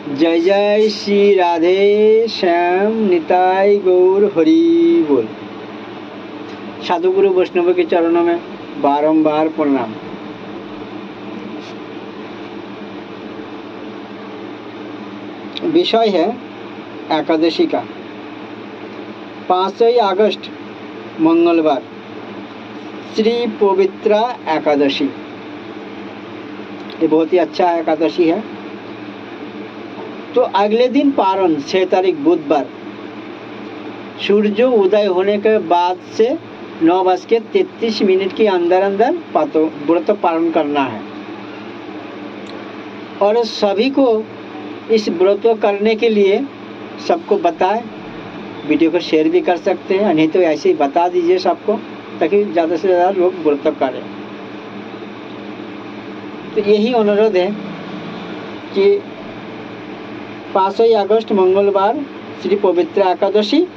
जय जय श्री राधे श्याम निताई गौर हरि बोल। साधुगुरु वैष्णव के चरणों में बारंबार प्रणाम। विषय है एकादशी का। 5 अगस्त मंगलवार श्री पवित्रा एकादशी। ये बहुत ही अच्छा एकादशी है। तो अगले दिन पारण 6 तारीख बुधवार सूर्य उदय होने के बाद से 9:33 के अंदर अंदर व्रत पारण करना है। और सभी को इस व्रत करने के लिए सबको बताएं। वीडियो को शेयर भी कर सकते हैं, नहीं तो ऐसे ही बता दीजिए सबको, ताकि ज़्यादा से ज़्यादा लोग व्रत करें। तो यही अनुरोध है कि 5 अगस्त मंगलवार श्री पवित्रा एकादशी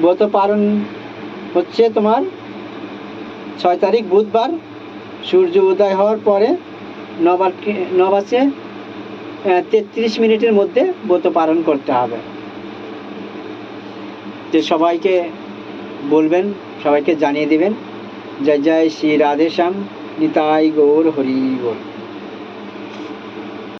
व्रत पारण হচ্ছে তোমার 6 তারিখ বুধবার সূর্য উদয় হওয়ার পরে 9:33 মধ্যে ব্রত পালন করতে হবে। তো সবাইকে বলবেন, সবাইকে জানিয়ে দিবেন। জয় জয় শ্রী রাধে শ্যাম নিতাই গৌর হরি বল।